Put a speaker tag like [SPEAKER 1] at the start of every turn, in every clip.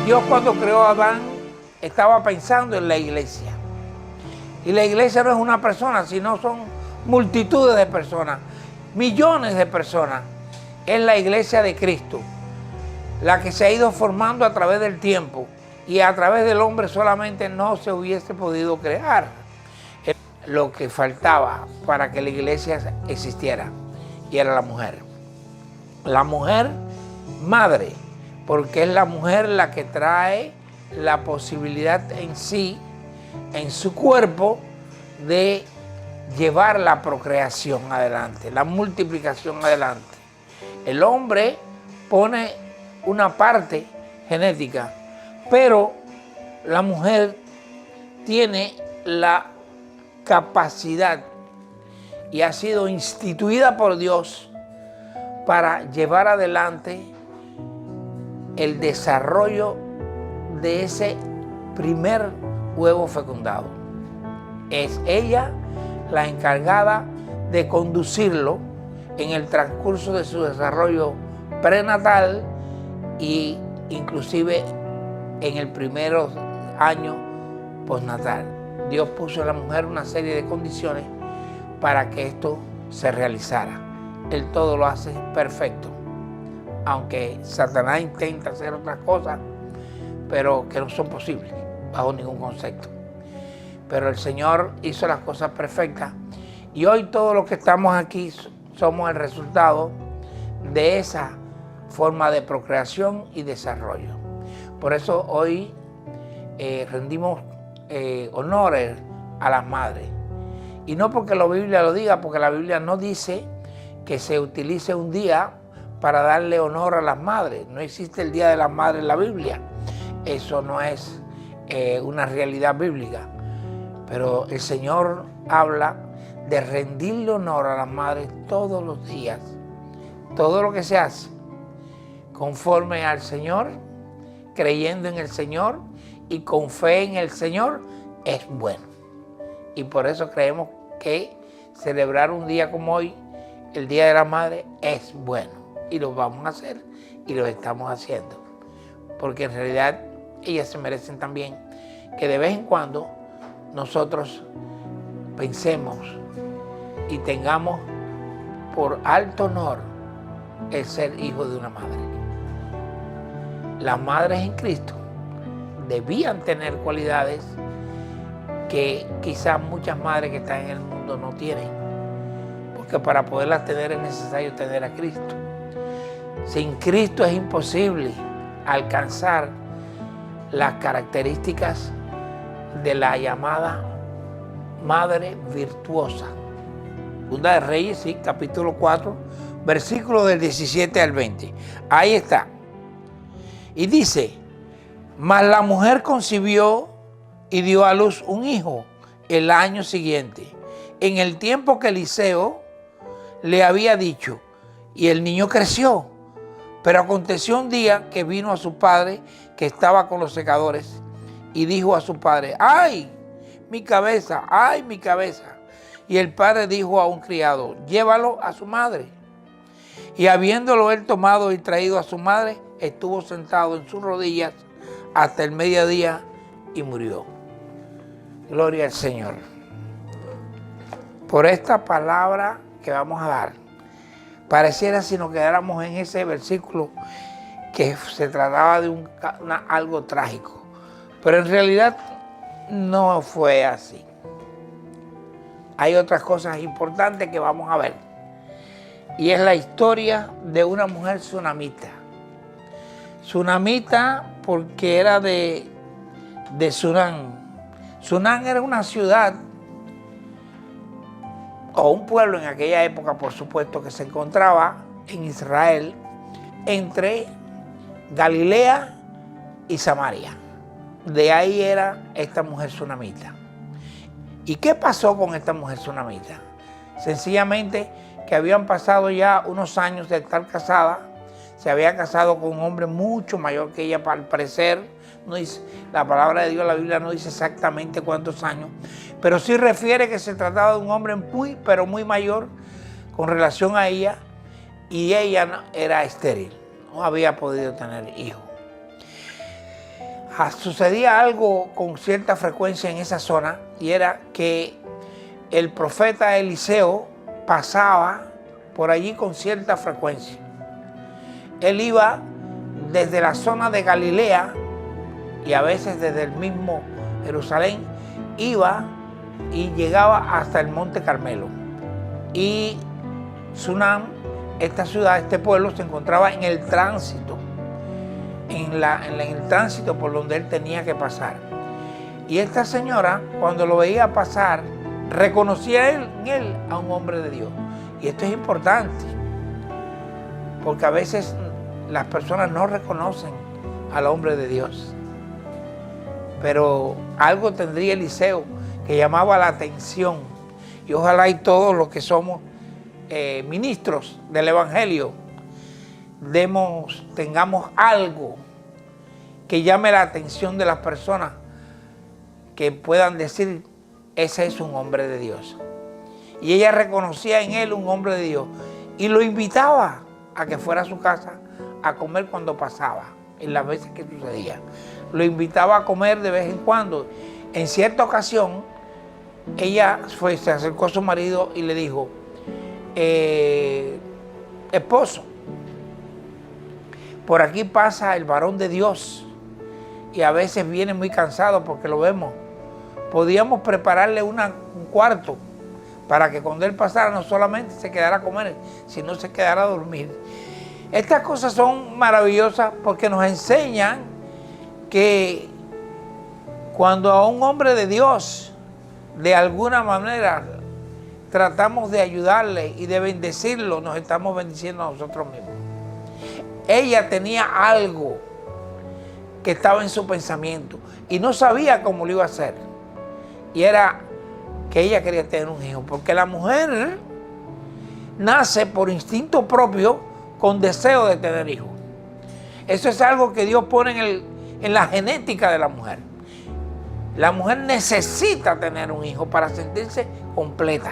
[SPEAKER 1] Dios cuando creó a Adán estaba pensando en la iglesia. Y la iglesia no es una persona, sino son multitudes de personas, millones de personas. Es la iglesia de Cristo, la que se ha ido formando a través del tiempo y a través del hombre solamente no se hubiese podido crear lo que faltaba para que la iglesia existiera, y era la mujer. La mujer madre, porque es la mujer la que trae la posibilidad en sí, en su cuerpo, de llevar la procreación adelante, la multiplicación adelante. El hombre pone una parte genética, pero la mujer tiene la capacidad y ha sido instituida por Dios para llevar adelante el desarrollo de ese primer huevo fecundado. Es ella la encargada de conducirlo en el transcurso de su desarrollo prenatal e inclusive en el primer año postnatal. Dios puso a la mujer una serie de condiciones para que esto se realizara. Él todo lo hace perfecto, aunque Satanás intenta hacer otras cosas, pero que no son posibles bajo ningún concepto. Pero el Señor hizo las cosas perfectas y hoy todos los que estamos aquí somos el resultado de esa forma de procreación y desarrollo. Por eso hoy rendimos honores a las madres. Y no porque la Biblia lo diga, porque la Biblia no dice que se utilice un día para darle honor a las madres. No existe el Día de las Madres en la Biblia. Eso no es una realidad bíblica. Pero el Señor habla de rendirle honor a las madres todos los días. Todo lo que se hace conforme al Señor, creyendo en el Señor y con fe en el Señor, es bueno. Y por eso creemos que celebrar un día como hoy, el Día de la Madre, es bueno. Y lo vamos a hacer y lo estamos haciendo. Porque en realidad ellas se merecen también que de vez en cuando nosotros pensemos y tengamos por alto honor el ser hijo de una madre. Las madres en Cristo debían tener cualidades que quizás muchas madres que están en el mundo no tienen, porque para poderlas tener es necesario tener a Cristo. Sin Cristo es imposible alcanzar las características de la llamada madre virtuosa. Segunda de Reyes, sí, capítulo 4, versículo del 17 al 20. Ahí está. Y dice: mas la mujer concibió y dio a luz un hijo el año siguiente, en el tiempo que Eliseo le había dicho, y el niño creció. Pero aconteció un día que vino a su padre, que estaba con los secadores, y dijo a su padre: ¡ay, mi cabeza! ¡Ay, mi cabeza! Y el padre dijo a un criado: llévalo a su madre. Y habiéndolo él tomado y traído a su madre, estuvo sentado en sus rodillas hasta el mediodía y murió. Gloria al Señor. Por esta palabra que vamos a dar, pareciera si nos quedáramos en ese versículo que se trataba de algo trágico, pero en realidad no fue así. Hay otras cosas importantes que vamos a ver, y es la historia de una mujer sunamita. Sunamita porque era de Sunán. Sunán era una ciudad o un pueblo en aquella época, por supuesto, que se encontraba en Israel, entre Galilea y Samaria. De ahí era esta mujer sunamita. ¿Y qué pasó con esta mujer sunamita? Sencillamente que habían pasado ya unos años de estar casada. Se había casado con un hombre mucho mayor que ella, al parecer. No dice, la palabra de Dios, la Biblia no dice exactamente cuántos años, pero sí refiere que se trataba de un hombre muy, pero muy mayor con relación a ella, y ella era estéril, no había podido tener hijos. sucedía algo con cierta frecuencia en esa zona, y era que el profeta Eliseo pasaba por allí con cierta frecuencia. Él iba desde la zona de Galilea y a veces desde el mismo Jerusalén, iba y llegaba hasta el Monte Carmelo. Y Sunam, esta ciudad, este pueblo, se encontraba en el tránsito, en el tránsito por donde él tenía que pasar. Y esta señora, cuando lo veía pasar, reconocía en él a un hombre de Dios. Y esto es importante, porque a veces las personas no reconocen al hombre de Dios. Pero algo tendría Eliseo que llamaba la atención. Y ojalá y todos los que somos ministros del Evangelio tengamos algo que llame la atención de las personas, que puedan decir, ese es un hombre de Dios. Y ella reconocía en él un hombre de Dios y lo invitaba a que fuera a su casa a comer cuando pasaba, en las veces que sucedía. Lo invitaba a comer de vez en cuando. En cierta ocasión, ella se acercó a su marido y le dijo, esposo, por aquí pasa el varón de Dios y a veces viene muy cansado porque lo vemos. Podíamos prepararle un cuarto para que cuando él pasara no solamente se quedara a comer, sino se quedara a dormir. Estas cosas son maravillosas porque nos enseñan que cuando a un hombre de Dios, de alguna manera, tratamos de ayudarle y de bendecirlo, nos estamos bendiciendo a nosotros mismos. Ella tenía algo que estaba en su pensamiento y no sabía cómo lo iba a hacer. Y era que ella quería tener un hijo, porque la mujer nace por instinto propio con deseo de tener hijos. Eso es algo que Dios pone en la genética de la mujer. La mujer necesita tener un hijo para sentirse completa.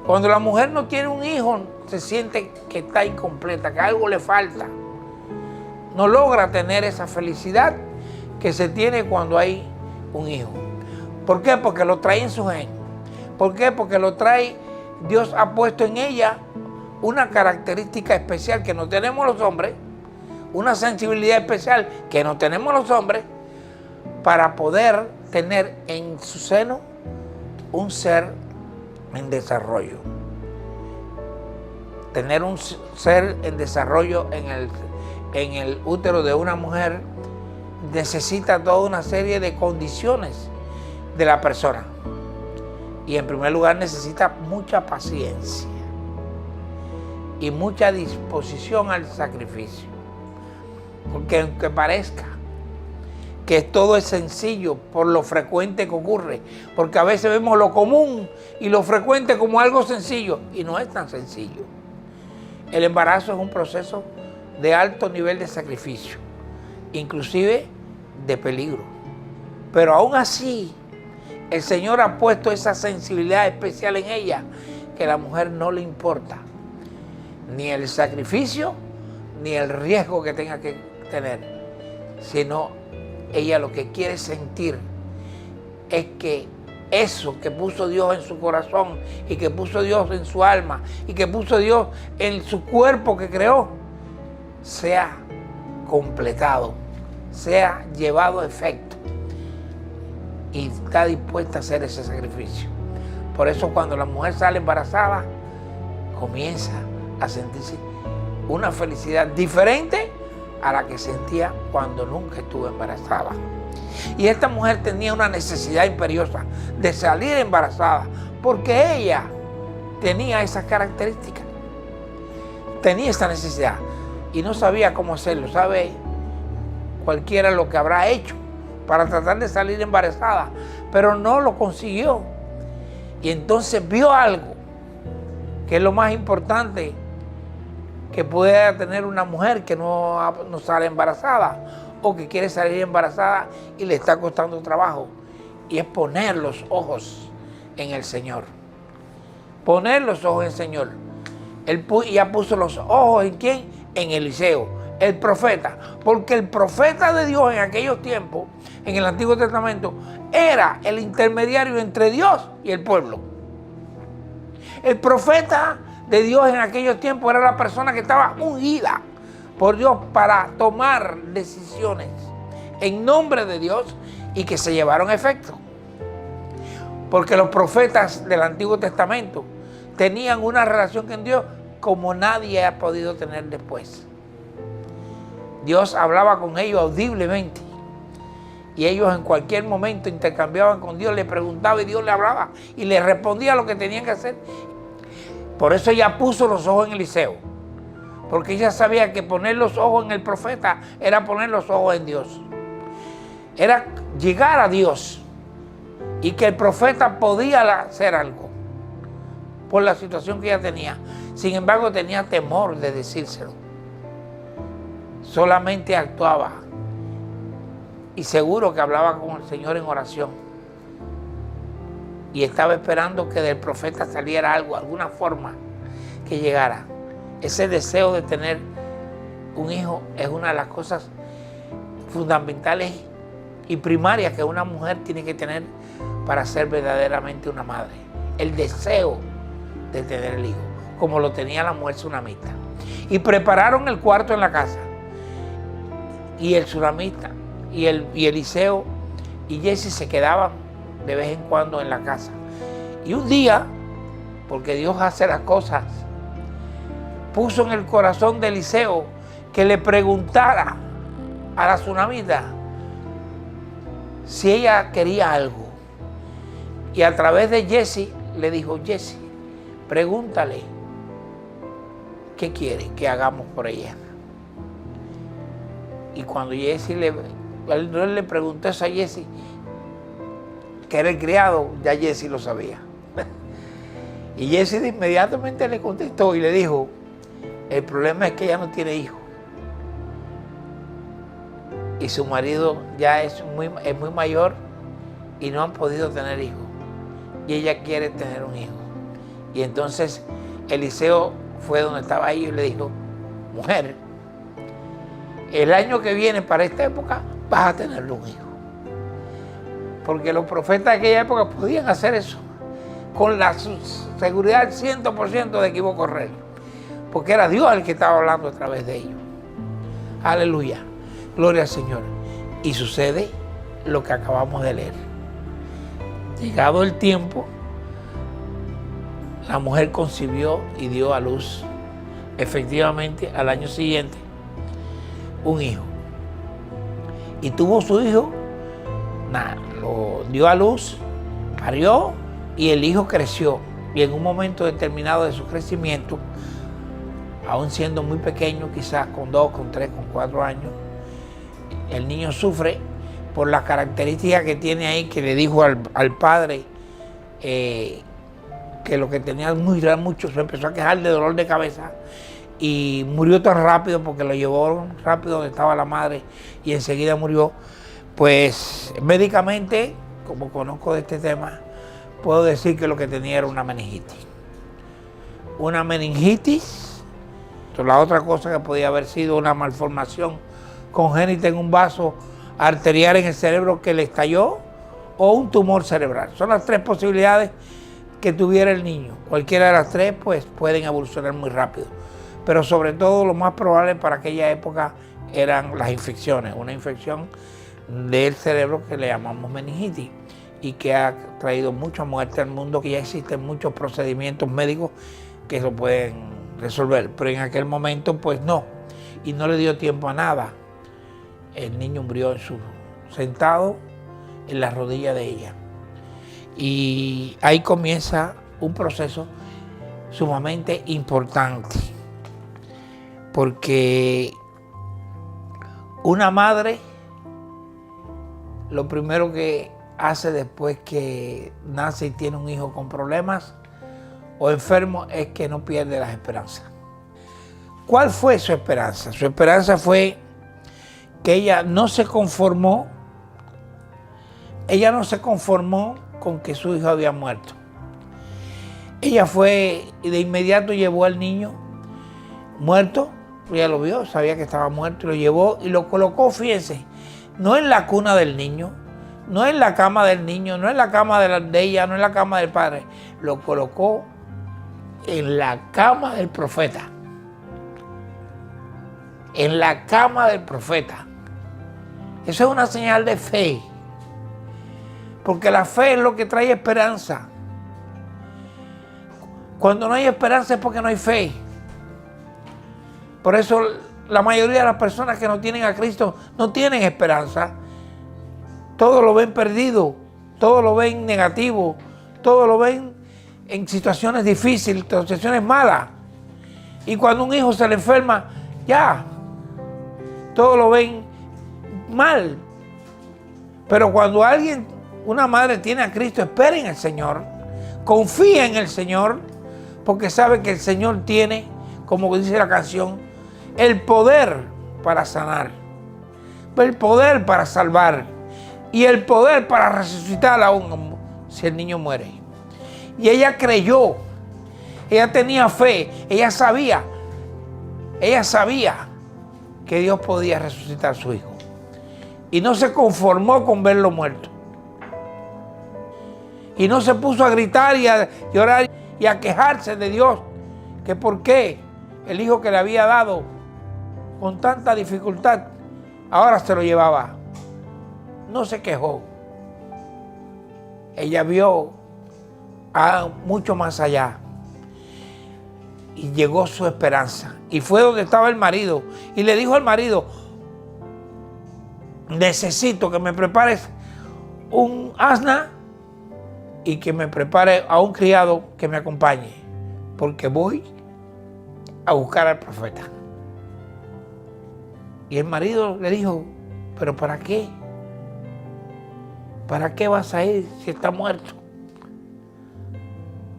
[SPEAKER 1] Cuando la mujer no tiene un hijo, se siente que está incompleta, que algo le falta. No logra tener esa felicidad que se tiene cuando hay un hijo. ¿Por qué? Porque lo trae en su gen. ¿Por qué? Porque lo trae, Dios ha puesto en ella una característica especial que no tenemos los hombres, una sensibilidad especial que no tenemos los hombres, para poder tener en su seno un ser en desarrollo. Tener un ser en desarrollo en el útero de una mujer necesita toda una serie de condiciones de la persona. Y en primer lugar necesita mucha paciencia y mucha disposición al sacrificio. Porque aunque parezca que todo es sencillo por lo frecuente que ocurre, porque a veces vemos lo común y lo frecuente como algo sencillo, y no es tan sencillo. El embarazo es un proceso de alto nivel de sacrificio, inclusive de peligro. Pero aún así, el Señor ha puesto esa sensibilidad especial en ella, que a la mujer no le importa ni el sacrificio, ni el riesgo que tenga que tener, sino ella lo que quiere sentir es que eso que puso Dios en su corazón y que puso Dios en su alma y que puso Dios en su cuerpo que creó, sea completado, sea llevado a efecto. Y está dispuesta a hacer ese sacrificio. Por eso cuando la mujer sale embarazada, comienza a sentirse una felicidad diferente a la que sentía cuando nunca estuvo embarazada. Y esta mujer tenía una necesidad imperiosa de salir embarazada, porque ella tenía esas características. Tenía esa necesidad y no sabía cómo hacerlo. ¿Sabe cualquiera lo que habrá hecho para tratar de salir embarazada? Pero no lo consiguió. Y entonces vio algo que es lo más importante que puede tener una mujer que no sale embarazada o que quiere salir embarazada y le está costando trabajo, y es poner los ojos en el Señor. Poner los ojos en el Señor. Él ya puso los ojos ¿en quién? En Eliseo. el profeta, porque el profeta de Dios en aquellos tiempos, en el Antiguo Testamento, era el intermediario entre Dios y el pueblo. El profeta de Dios en aquellos tiempos era la persona que estaba ungida por Dios para tomar decisiones en nombre de Dios y que se llevaron a efecto. Porque los profetas del Antiguo Testamento tenían una relación con Dios como nadie ha podido tener después. Dios hablaba con ellos audiblemente y ellos en cualquier momento intercambiaban con Dios, le preguntaba y Dios le hablaba y le respondía lo que tenían que hacer. Por eso ella puso los ojos en Eliseo, porque ella sabía que poner los ojos en el profeta era poner los ojos en Dios. Era llegar a Dios y que el profeta podía hacer algo por la situación que ella tenía. Sin embargo, tenía temor de decírselo. Solamente actuaba y seguro que hablaba con el Señor en oración. Y estaba esperando que del profeta saliera algo, alguna forma que llegara. Ese deseo de tener un hijo es una de las cosas fundamentales y primarias que una mujer tiene que tener para ser verdaderamente una madre. El deseo de tener el hijo, como lo tenía la mujer tsunamita. Y prepararon el cuarto en la casa. Y el tsunamita y Eliseo y Jesse se quedaban de vez en cuando en la casa. Y un día, porque Dios hace las cosas, puso en el corazón de Eliseo que le preguntara a la tsunamita si ella quería algo. Y a través de Jesse le dijo: Jesse, pregúntale qué quiere que hagamos por ella. Y cuando él le preguntó eso a Jesse, que era el criado, ya Jesse lo sabía. Y Jesse de inmediatamente le contestó y le dijo: el problema es que ella no tiene hijos. Y su marido ya es muy mayor y no han podido tener hijos. Y ella quiere tener un hijo. Y entonces Eliseo fue donde estaba ella y le dijo: mujer, el año que viene para esta época vas a tener un hijo. Porque los profetas de aquella época podían hacer eso con la seguridad 100% de que iba a ocurrir. Porque era Dios el que estaba hablando a través de ellos. Aleluya. Gloria al Señor. Y sucede lo que acabamos de leer. Llegado el tiempo, la mujer concibió y dio a luz, efectivamente, al año siguiente, un hijo. Y tuvo su hijo, lo dio a luz, parió y el hijo creció. Y en un momento determinado de su crecimiento, aún siendo muy pequeño, quizás con 2, con 3, con 4 años, el niño sufre por las características que tiene ahí, que le dijo al padre que lo que tenía mucho, se empezó a quejar de dolor de cabeza y murió tan rápido porque lo llevó rápido donde estaba la madre y enseguida murió. Pues médicamente, como conozco de este tema, puedo decir que lo que tenía era una meningitis. Una meningitis, la otra cosa que podía haber sido una malformación congénita en un vaso arterial en el cerebro que le estalló, o un tumor cerebral. Son las 3 posibilidades que tuviera el niño. Cualquiera de las 3 pues pueden evolucionar muy rápido. Pero sobre todo lo más probable para aquella época eran las infecciones. Una infección del cerebro que le llamamos meningitis y que ha traído mucha muerte al mundo, que ya existen muchos procedimientos médicos que lo pueden resolver. Pero en aquel momento pues no. Y no le dio tiempo a nada. El niño murió sentado en la rodilla de ella. Y ahí comienza un proceso sumamente importante. Porque una madre, lo primero que hace después que nace y tiene un hijo con problemas o enfermo es que no pierde las esperanzas. ¿Cuál fue su esperanza? Su esperanza fue que ella no se conformó con que su hijo había muerto. Ella fue y de inmediato llevó al niño muerto Ella lo vio, sabía que estaba muerto y lo llevó y lo colocó, fíjense, no en la cuna del niño, no en la cama del niño, no en la cama de ella, no en la cama del padre. Lo colocó en la cama del profeta. En la cama del profeta. Eso es una señal de fe. Porque la fe es lo que trae esperanza. Cuando no hay esperanza es porque no hay fe. Por eso la mayoría de las personas que no tienen a Cristo no tienen esperanza. Todo lo ven perdido, todo lo ven negativo, todo lo ven en situaciones difíciles, situaciones malas. Y cuando un hijo se le enferma, ya, todo lo ven mal. Pero cuando alguien, una madre tiene a Cristo, espera en el Señor, confía en el Señor, porque sabe que el Señor tiene, como dice la canción, el poder para sanar, el poder para salvar y el poder para resucitar aún si el niño muere. Y ella creyó, ella tenía fe, ella sabía que Dios podía resucitar a su hijo. Y no se conformó con verlo muerto. Y no se puso a gritar y a llorar y a quejarse de Dios, que por qué el hijo que le había dado con tanta dificultad, ahora se lo llevaba. No se quejó. Ella vio mucho más allá. Y llegó su esperanza. Y fue donde estaba el marido. Y le dijo al marido, necesito que me prepares un asna y que me prepare a un criado que me acompañe, porque voy a buscar al profeta. Y el marido le dijo, ¿pero para qué? ¿Para qué vas a ir si está muerto?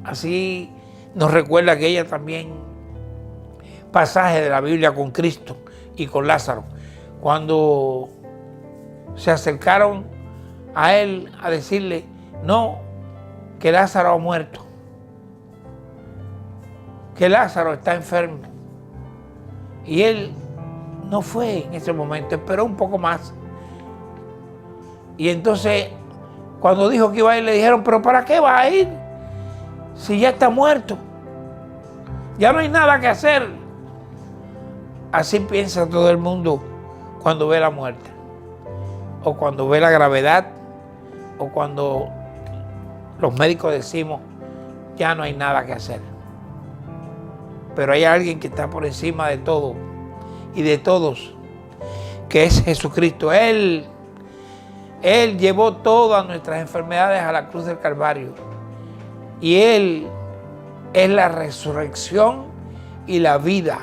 [SPEAKER 1] Así nos recuerda aquella también pasaje de la Biblia con Cristo y con Lázaro, cuando se acercaron a él a decirle, no, que Lázaro ha muerto, que Lázaro está enfermo. Y él no fue en ese momento, esperó un poco más. Y entonces, cuando dijo que iba a ir, le dijeron, ¿pero para qué va a ir? Si ya está muerto. Ya no hay nada que hacer. Así piensa todo el mundo cuando ve la muerte. O cuando ve la gravedad. O cuando los médicos decimos, ya no hay nada que hacer. Pero hay alguien que está por encima de todo y de todos, que es Jesucristo. Él llevó todas nuestras enfermedades a la cruz del Calvario. Y Él es la resurrección y la vida.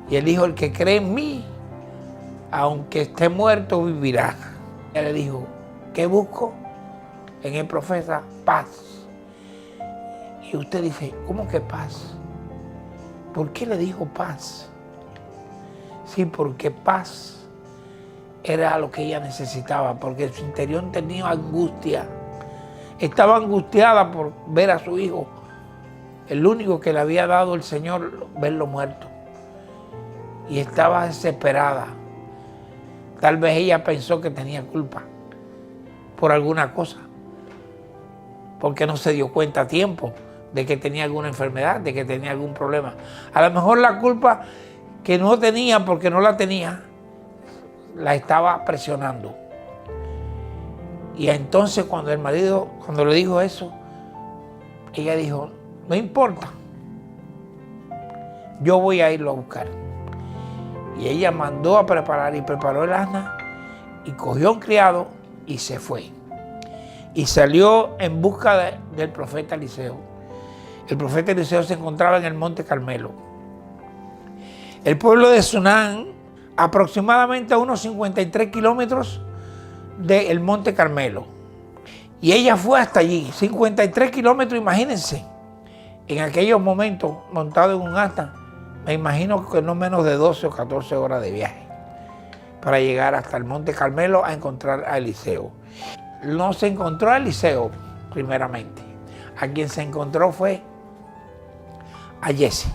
[SPEAKER 1] Y Él dijo, el que cree en mí, aunque esté muerto, vivirá. Él le dijo, ¿qué busco? En el profeta, paz. Y usted dice, ¿cómo que paz? ¿Por qué le dijo paz? Sí, porque paz era lo que ella necesitaba, porque en su interior tenía angustia. Estaba angustiada por ver a su hijo, el único que le había dado el Señor, verlo muerto. Y estaba desesperada. Tal vez ella pensó que tenía culpa por alguna cosa, porque no se dio cuenta a tiempo de que tenía alguna enfermedad, de que tenía algún problema. A lo mejor la culpa que no tenía porque no la tenía, la estaba presionando. Y entonces cuando el marido, cuando le dijo eso, ella dijo, no importa, yo voy a irlo a buscar. Y ella mandó a preparar y preparó el asna y cogió un criado y se fue. Y salió en busca del profeta Eliseo. El profeta Eliseo se encontraba en el Monte Carmelo. El pueblo de Sunán, aproximadamente a unos 53 kilómetros del Monte Carmelo. Y ella fue hasta allí, 53 kilómetros, imagínense. En aquellos momentos, montado en un asna, me imagino que no menos de 12 o 14 horas de viaje para llegar hasta el Monte Carmelo a encontrar a Eliseo. No se encontró a Eliseo, primeramente. A quien se encontró fue a Jesse.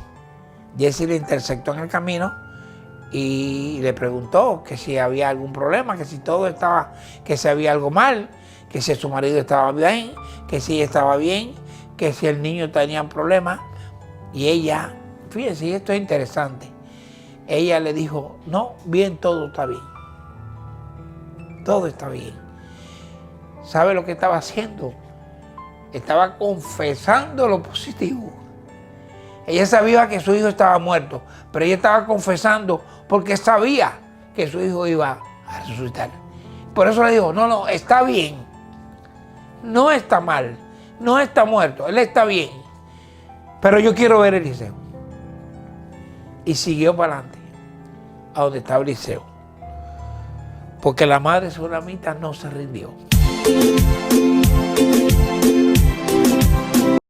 [SPEAKER 1] Jesse le interceptó en el camino y le preguntó que si había algún problema, que si todo estaba, que si había algo mal, que si su marido estaba bien, que si ella estaba bien, que si el niño tenía problemas. Y ella, fíjense, esto es interesante, ella le dijo, no, bien, todo está bien. Todo está bien. ¿Sabe lo que estaba haciendo? Estaba confesando lo positivo. Ella sabía que su hijo estaba muerto, pero ella estaba confesando porque sabía que su hijo iba a resucitar. Por eso le dijo, no, está bien. No está mal, no está muerto, él está bien. Pero yo quiero ver a Eliseo. Y siguió para adelante, a donde estaba Eliseo. Porque la madre sulamita no se rindió.